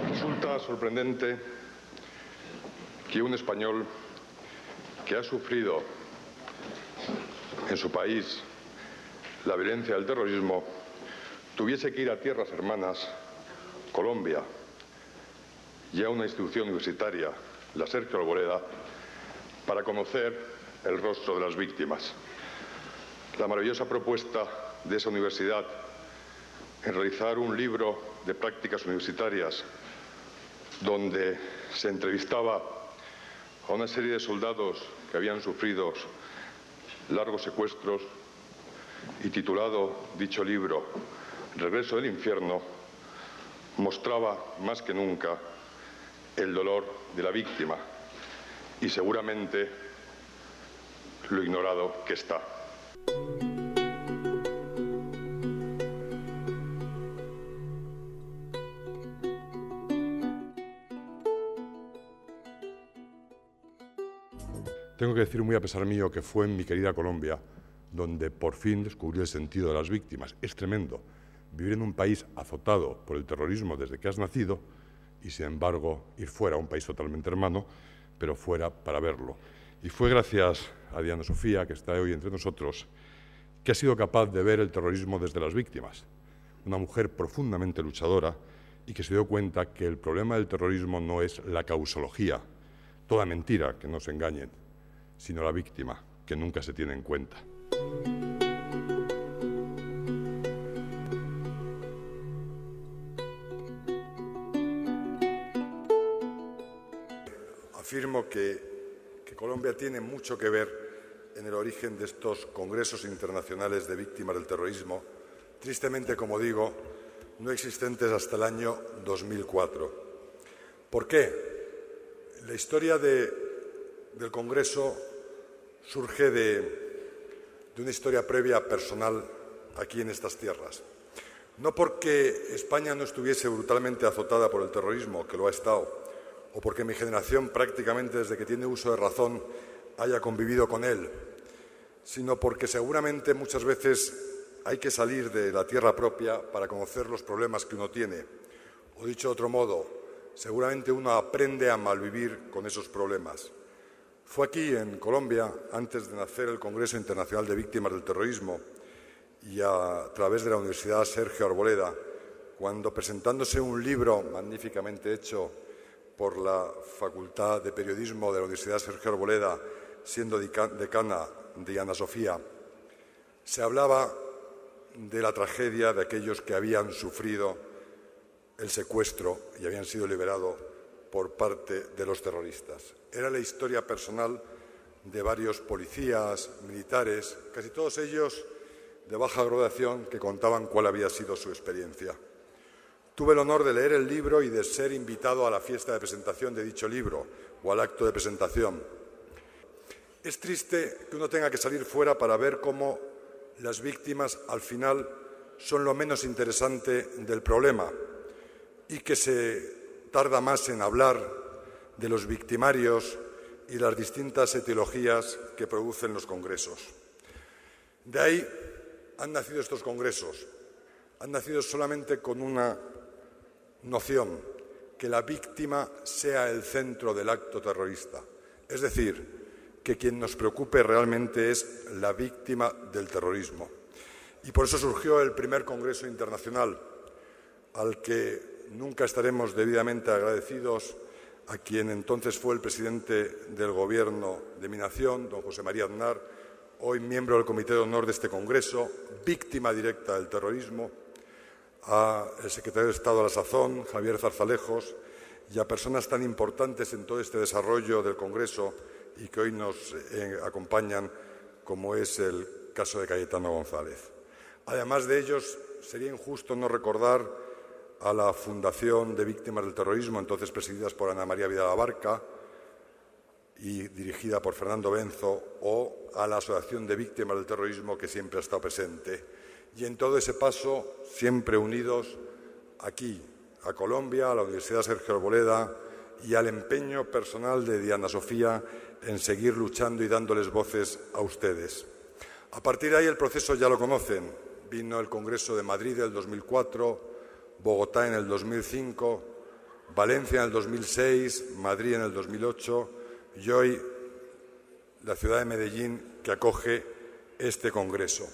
Resulta sorprendente que un español que ha sufrido en su país la violencia del terrorismo tuviese que ir a tierras hermanas, Colombia, y a una institución universitaria, la Sergio Arboleda, para conocer el rostro de las víctimas. La maravillosa propuesta de esa universidad en realizar un libro de prácticas universitarias donde se entrevistaba a una serie de soldados que habían sufrido largos secuestros y titulado dicho libro Regreso del infierno, mostraba más que nunca el dolor de la víctima y seguramente lo ignorado que está. Tengo que decir muy a pesar mío que fue en mi querida Colombia donde por fin descubrí el sentido de las víctimas. Es tremendo vivir en un país azotado por el terrorismo desde que has nacido y, sin embargo, ir fuera, a un país totalmente hermano, pero fuera para verlo. Y fue gracias a Diana Sofía, que está hoy entre nosotros, que ha sido capaz de ver el terrorismo desde las víctimas. Una mujer profundamente luchadora y que se dio cuenta que el problema del terrorismo no es la causología, toda mentira, que no se engañen, sino la víctima, que nunca se tiene en cuenta. Afirmo que Colombia tiene mucho que ver en el origen de estos congresos internacionales de víctimas del terrorismo, tristemente, como digo, no existentes hasta el año 2004. ¿Por qué? La historia del Congreso surge de una historia previa personal aquí en estas tierras. No porque España no estuviese brutalmente azotada por el terrorismo, que lo ha estado, o porque mi generación prácticamente desde que tiene uso de razón haya convivido con él, sino porque seguramente muchas veces hay que salir de la tierra propia para conocer los problemas que uno tiene. O dicho de otro modo, seguramente uno aprende a malvivir con esos problemas. Fue aquí, en Colombia, antes de nacer el Congreso Internacional de Víctimas del Terrorismo y a través de la Universidad Sergio Arboleda, cuando, presentándose un libro magníficamente hecho por la Facultad de Periodismo de la Universidad Sergio Arboleda, siendo decana Diana Sofía, se hablaba de la tragedia de aquellos que habían sufrido el secuestro y habían sido liberados por parte de los terroristas. Era la historia personal de varios policías, militares, casi todos ellos de baja graduación, que contaban cuál había sido su experiencia. Tuve el honor de leer el libro y de ser invitado a la fiesta de presentación de dicho libro o al acto de presentación. Es triste que uno tenga que salir fuera para ver cómo las víctimas al final son lo menos interesante del problema y que se tarda más en hablar de los victimarios y las distintas etiologías que producen los congresos. De ahí han nacido estos congresos. Han nacido solamente con una noción, que la víctima sea el centro del acto terrorista. Es decir, que quien nos preocupe realmente es la víctima del terrorismo. Y por eso surgió el primer Congreso Internacional, al que nunca estaremos debidamente agradecidos a quien entonces fue el presidente del Gobierno de mi nación, don José María Aznar, hoy miembro del Comité de Honor de este Congreso, víctima directa del terrorismo, al secretario de Estado a la sazón, Javier Zarzalejos, y a personas tan importantes en todo este desarrollo del Congreso y que hoy nos acompañan, como es el caso de Cayetano González. Además de ellos, sería injusto no recordar a la Fundación de Víctimas del Terrorismo, entonces presididas por Ana María Vidal Abarca, y dirigida por Fernando Benzo, o a la Asociación de Víctimas del Terrorismo, que siempre ha estado presente. Y en todo ese paso, siempre unidos aquí, a Colombia, a la Universidad Sergio Arboleda y al empeño personal de Diana Sofía en seguir luchando y dándoles voces a ustedes. A partir de ahí el proceso ya lo conocen. Vino el Congreso de Madrid en el 2004, Bogotá en el 2005, Valencia en el 2006, Madrid en el 2008 y hoy la ciudad de Medellín, que acoge este Congreso.